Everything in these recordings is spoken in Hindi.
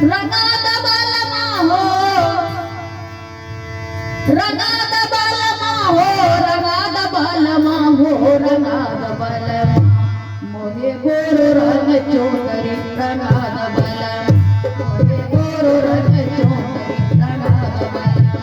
रंगाद बलमा हो, रंगाद बलमा हो, रंगाद बलमा हो, रंगाद बलमा मोहे गोरो रंग चोदरी रंगाद बलमा, मोहे गोरो रंग चोदरी रंगाद बलमा।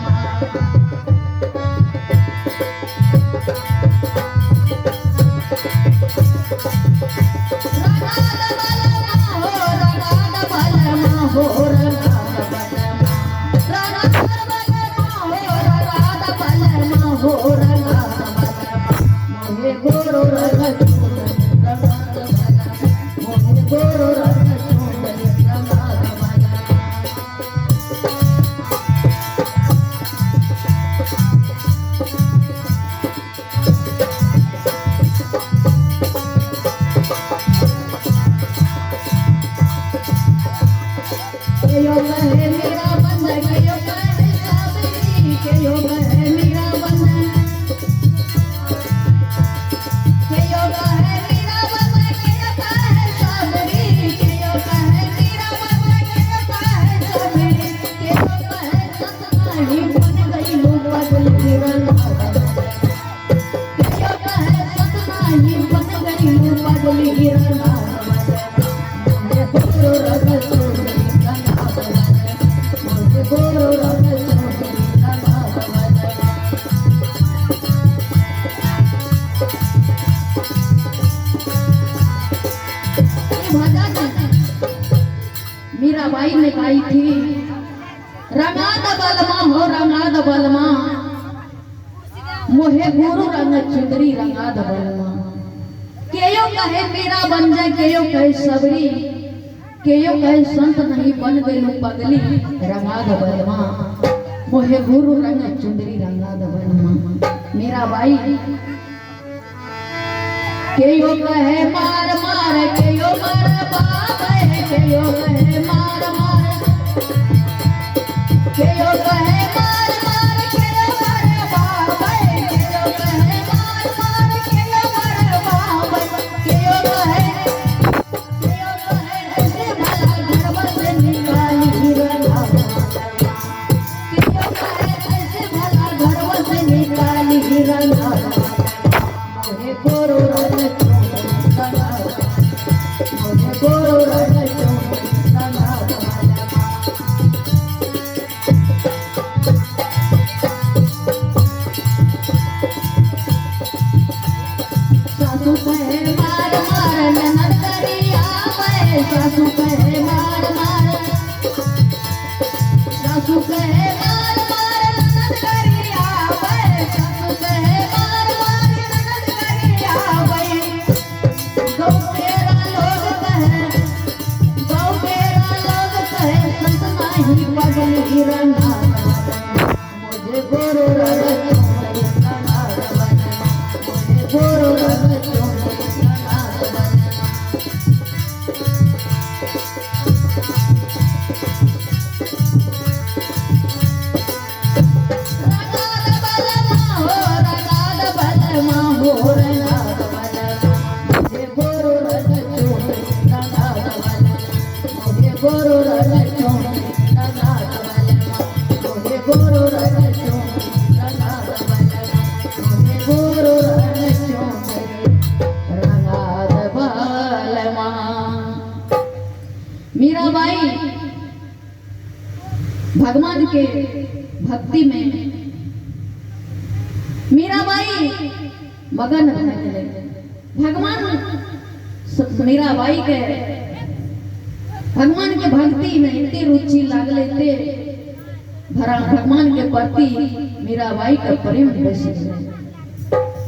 मीराबाई ने गाई थी, रंगाद बलमा हो रंगाद बलमा मोहे गुरु रंग चुंदरी रंगाद बलमा। केयो कहे मीरा बन जाए, केयो कहे सबरी, केयो कहे संत नहीं बन गई पगली रंगाद बलमा मोहे गुरु रंग चुंदरी रंगाद बलमा। मीराबाई केयो कहे मार मार, केयो मार बाबे, केयो कहे मार मार, केयो कहे मार मार, केयो मार बाबे, केयो कहे मार मार, केयो मार बाबे, केयो कहे ऐसे भला घर से निकाली रंगाद बलमा, केयो कहे ऐसे भला घर से निकाली रंगाद बलमा। मोहे गोरो रंग चोदरी रंगाद बलमा, मोहे गोरो रंग चोदरी रंगाद बलमा। सासू कहे मार मार ननद करी आवे, सासू कहे मार मार, सासू कहे मार मार ननद करी आवे, सासू कहे मार मार ननद करी आवे। गौ तेरा लोग कहे, गौ तेरा लोग कहे संत नहीं पगली रंगाद बलमा, मुझे गोरो रंग चोदरी रंगाद बलमा, मुझे गोरो रंग चोदरी रंगाद बलमा। रंगाद बलमा हो, रंगाद बलमा मुझे गोरो रंग चोदरी रंगाद बलमा, मुझे गोरो रंग चोदरी रंगाद बलमा, मुझे गोरो रंग चोदरी रंगाद बलमा, मुझे गोरो रंग चोदरी रंगाद बलमा। मीराबाई भगवान के भक्ति में मीराबाई मगन रहने भगवान मीराबाई के भगवान के भक्ति में इतनी रुचि लागले थे, भगवान के प्रति मीराबाई का प्रेम बसे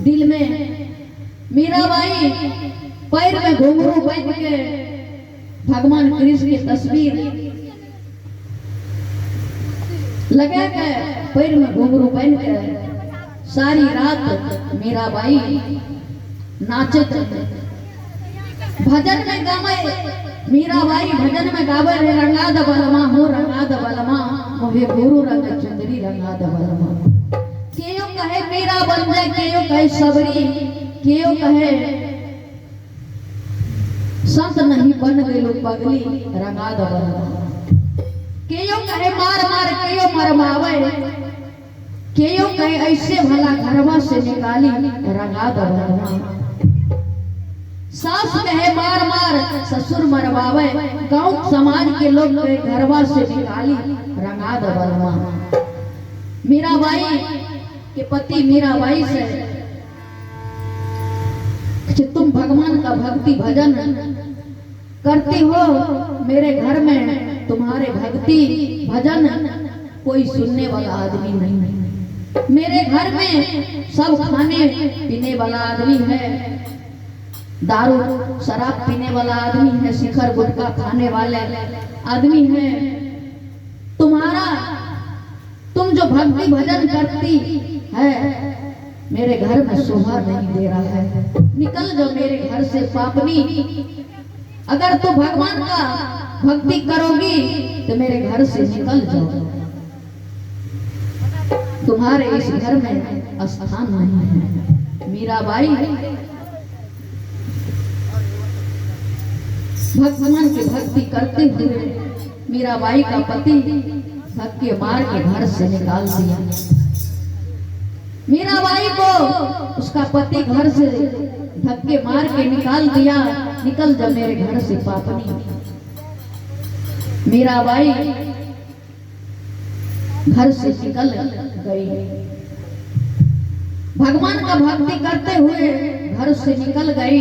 दिल में। मीराबाई पैर में घुंघरू बांध के भगवान कृष्ण की तस्वीर लगा के पैर में घुंघरू बांध के सारी रात मीराबाई नाचत भजन में गावे। मीराबाई भजन में गावे रे रंगाद बलमा हो, रंगाद बलमा मोहे गुरु रंग चुंदरी रंगाद बलमा। केयो कहे मीरा बन जाए, केयो कहे सबरी, केयो कहे संत नहीं बन गई पगली रंगाद बलमा। केयो कहे मार मार केयो मरमावे, केयो कहे ऐसे भला घरवा से निकाली रंगा दबरवा। सास कहे मार मार ससुर मरवावे, गांव समाज के लोग कहे घरवा से निकाली रंगा दबरवा। मीराबाई के पति मीराबाई से कि तुम भगवान का भक्ति भजन करती हो, मेरे घर में तुम्हारे भक्ति भजन कोई सुनने वाला आदमी नहीं। मेरे घर में सब खाने पीने वाला आदमी है, दारू शराब पीने वाला आदमी है, शिखर गुटखा खाने वाले आदमी है। तुम जो भक्ति भजन करती है मेरे घर में शोभा नहीं दे रहा है। निकल जाओ मेरे घर से पापनी। अगर तू भगवान का भक्ति करोगी तो मेरे घर से निकल जाओ, तुम्हारे इस घर में स्थान नहीं है। मीराबाई भगवान की भक्ति करते हुए मीराबाई का पति धक्के मार के घर से निकाल दिया। मीराबाई को उसका पति घर से धक्के मार के निकाल दिया। निकल जा मेरे घर से पापनी। मीराबाई घर से निकल गई। भगवान का भक्ति करते हुए घर से निकल गई।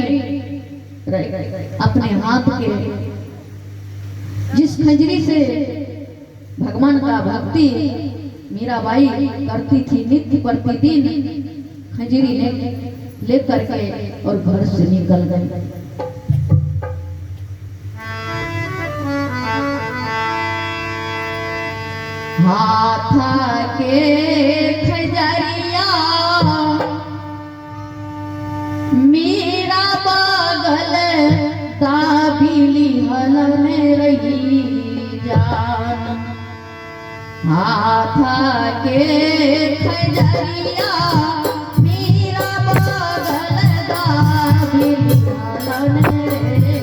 अपने हाथ के जिस खंजरी से भगवान का भक्ति मीराबाई करती थी नित्य प्रतिदिन, खंजरी ले करके और घर से निकल गई। हाथ के खजरिया मीरा पागल दाबिली हलन रही जान। हाथ के खजरिया मीरा पागल दाबिली हलन रे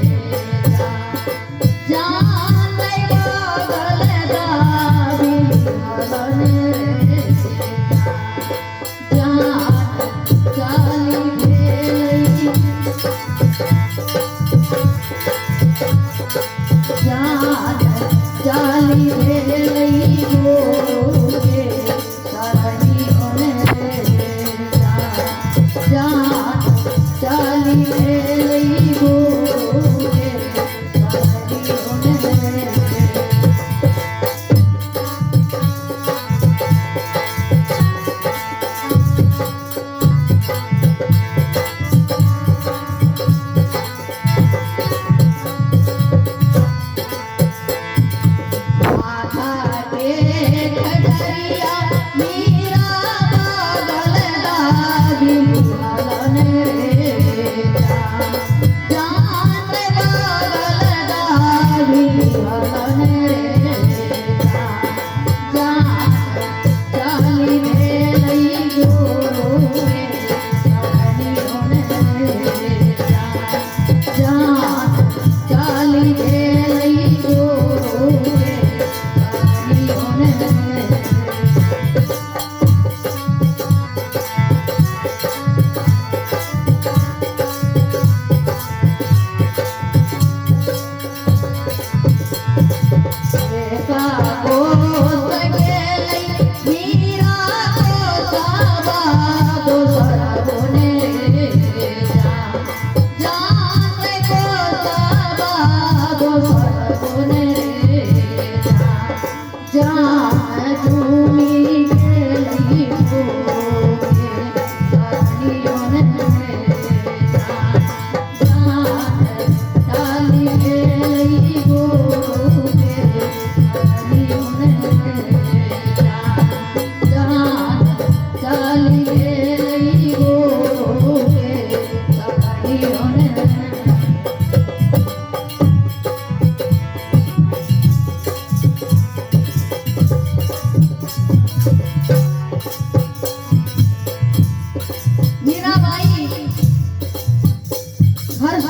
जान। पागल दाबिली हलन रे जान। चाली भेलई जान। चाली भेलई गोगे सरनी ओने जान। चाली भेलई गोगे सरनी ओने।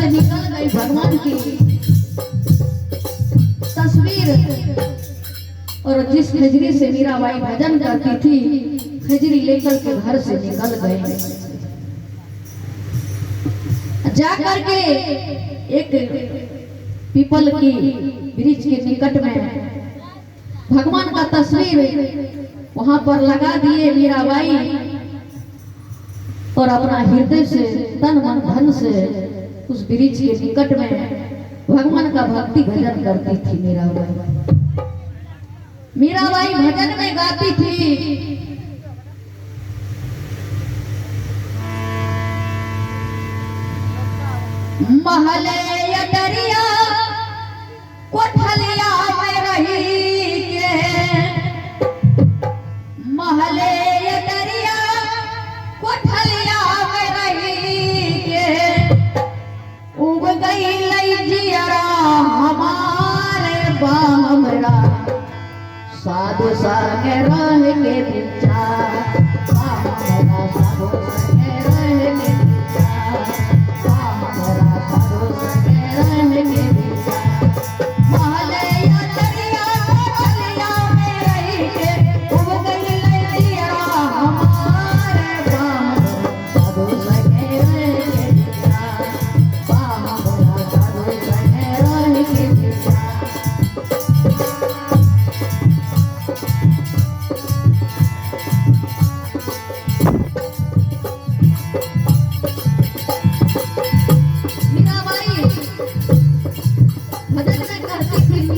निकल गई। भगवान की तस्वीर और जिस खजरी से मीराबाई भजन करती थी, खजरी लेकर के घर से निकल गए। जाकर के एक पीपल की वृक्ष के निकट में भगवान का तस्वीर वहां पर लगा दिए मीराबाई, और अपना हृदय से तन मन धन से उस वृक्ष के निकट में भगवान का भक्ति भजन करती थी। मीराबाई भजन में गाती थी, महले अटरिया कोठलिया में रही के, महले अटरिया कोठलिया में रही के, उब गई लैजियरा हमारे बामरा, साधु संग रह के विचार, बामरा साधु संग रह के विचार, बामरा साधु संग रह के विचार, महले अटरिया कोठलिया में रही के, उब गई लैजियरा हमारे बामरा, साधु संग रह के विचार, बामरा साधु संग रह के विचार।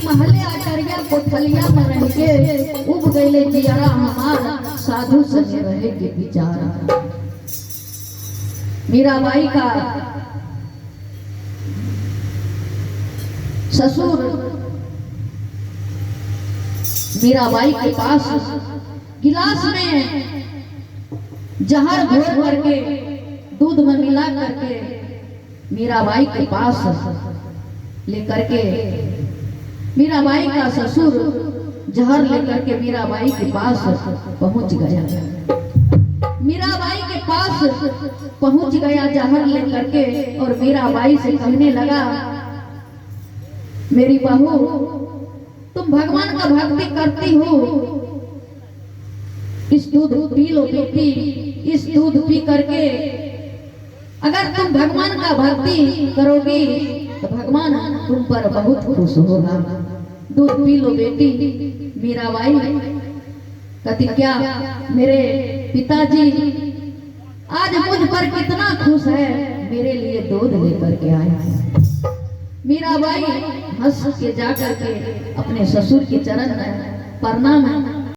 महले अटरिया कोठलिया में रह के, उब गईले जियरा हमार, साधु संग रहे के विचार। मीराबाई का ससुर मीराबाई के पास गिलास में जहर घोर करके दूध में मिला करके मीराबाई के पास लेकर के, मीराबाई का ससुर जहर लेकर के मीराबाई के पास पहुंच गया। मीराबाई के पास पहुंच गया जहर लेकर के, और मीराबाई से कहने लगा, मेरी बहू तुम भगवान का भक्ति करती हो, इस दूध पी लो बेटी, इस दूध पी करके अगर तुम भगवान का भक्ति करोगी तो भगवान तुम पर बहुत खुश होगा, दूध पी लो बेटी। मीराबाई कहती, क्या मेरे पिताजी आज मुझ पर कितना खुश है, मेरे लिए दूध लेकर के आए हैं। मीराबाई हंस के जाकर के अपने ससुर के चरण में प्रणाम